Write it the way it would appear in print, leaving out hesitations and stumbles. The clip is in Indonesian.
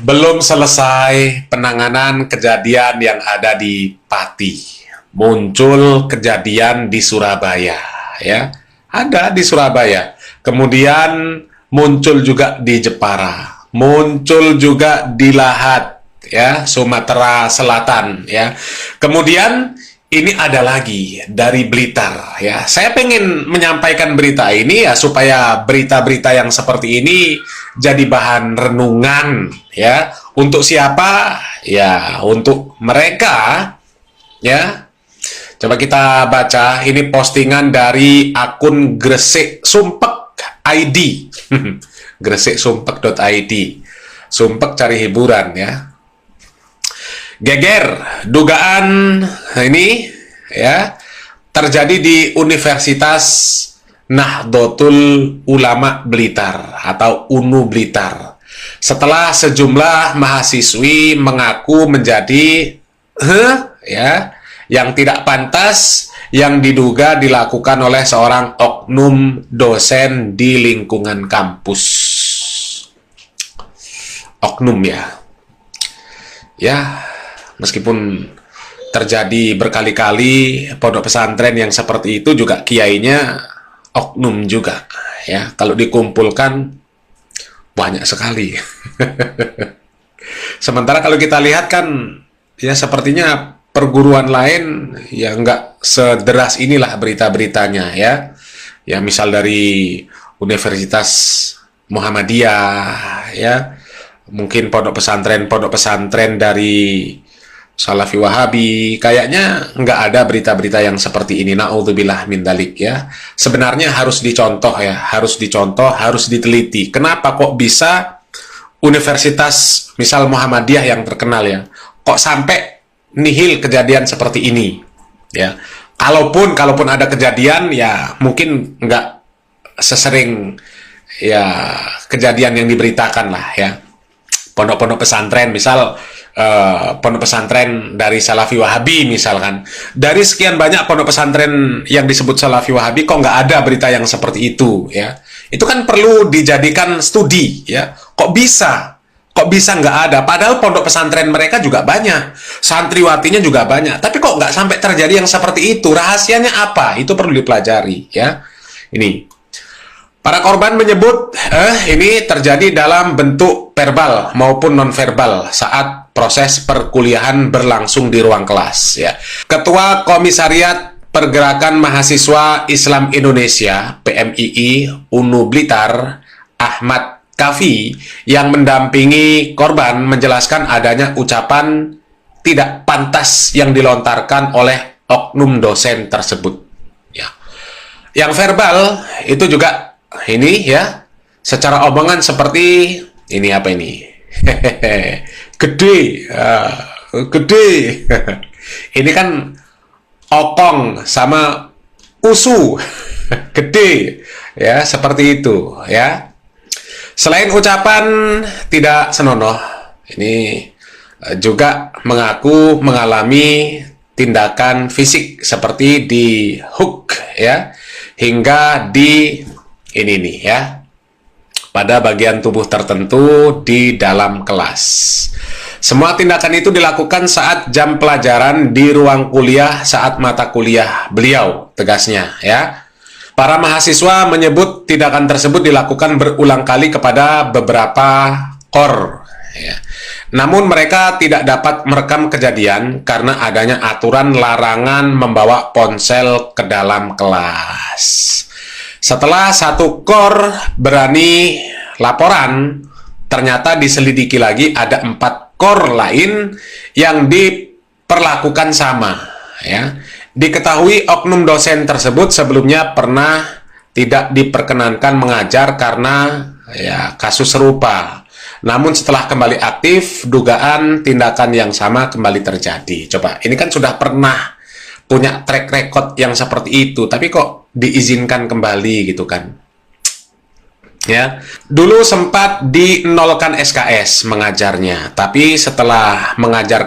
Belum selesai penanganan kejadian yang ada di Pati. Muncul kejadian di Surabaya, ya. Ada di Surabaya. Kemudian muncul juga di Jepara. Muncul juga di Lahat, ya, Sumatera Selatan, ya. Kemudian ini ada lagi dari Blitar, ya. Saya pengen menyampaikan berita ini ya supaya berita-berita yang seperti ini jadi bahan renungan, ya. Untuk siapa? Ya, untuk mereka, ya. Coba kita baca, ini postingan dari akun Gresik Sumpek ID. Gresiksumpek.id. Sumpek cari hiburan, ya. Geger dugaan ini, ya, terjadi di Universitas Nahdlatul Ulama Blitar atau UNU Blitar setelah sejumlah mahasiswi mengaku menjadi ya, yang tidak pantas yang diduga dilakukan oleh seorang oknum dosen di lingkungan kampus. Oknum, ya. Ya, meskipun terjadi berkali-kali pondok pesantren yang seperti itu juga kiainya oknum juga, ya. Kalau dikumpulkan banyak sekali. Sementara kalau kita lihat kan, ya, sepertinya perguruan lain ya nggak sederas inilah berita-beritanya, ya. Ya, misal dari Universitas Muhammadiyah, ya. Mungkin pondok pesantren dari Salafi Wahabi, kayaknya nggak ada berita-berita yang seperti ini. Na'udzubillah min dzalik, ya. Sebenarnya harus dicontoh, ya, harus dicontoh, harus diteliti. Kenapa kok bisa universitas misal Muhammadiyah yang terkenal, ya, kok sampai nihil kejadian seperti ini, ya. Kalaupun ada kejadian, ya mungkin nggak sesering, ya, kejadian yang diberitakan lah, ya. Pondok-pondok pesantren, misal pondok pesantren dari Salafi Wahabi misalkan. Dari sekian banyak pondok pesantren yang disebut Salafi Wahabi, kok nggak ada berita yang seperti itu, ya. Itu kan perlu dijadikan studi, ya. Kok bisa nggak ada? Padahal pondok pesantren mereka juga banyak, santriwatinya juga banyak. Tapi kok nggak sampai terjadi yang seperti itu? Rahasianya apa? Itu perlu dipelajari, ya. Ini. Para korban menyebut ini terjadi dalam bentuk verbal maupun non-verbal saat proses perkuliahan berlangsung di ruang kelas, ya. Ketua Komisariat Pergerakan Mahasiswa Islam Indonesia (PMII) UNU Blitar, Ahmad Kafi, yang mendampingi korban menjelaskan adanya ucapan tidak pantas yang dilontarkan oleh oknum dosen tersebut, ya. Yang verbal itu juga ini, ya, secara omongan seperti ini, apa ini? Gede, gede. Ini kan okong sama usu, gede, ya, seperti itu, ya. Selain ucapan tidak senonoh, ini juga mengaku mengalami tindakan fisik seperti di hook, ya, hingga di ini nih, ya, pada bagian tubuh tertentu di dalam kelas. Semua tindakan itu dilakukan saat jam pelajaran di ruang kuliah saat mata kuliah beliau, tegasnya, ya. Para mahasiswa menyebut tindakan tersebut dilakukan berulang kali kepada beberapa kor, ya. Namun mereka tidak dapat merekam kejadian karena adanya aturan larangan membawa ponsel ke dalam kelas. Setelah satu kor berani laporan, ternyata diselidiki lagi ada 4 kor lain yang diperlakukan sama, ya. Diketahui oknum dosen tersebut sebelumnya pernah tidak diperkenankan mengajar karena, ya, kasus serupa. Namun setelah kembali aktif, dugaan tindakan yang sama kembali terjadi. Coba, ini kan sudah pernah punya track record yang seperti itu, tapi kok diizinkan kembali gitu kan, ya. Dulu sempat dinolkan SKS mengajarnya, tapi setelah mengajar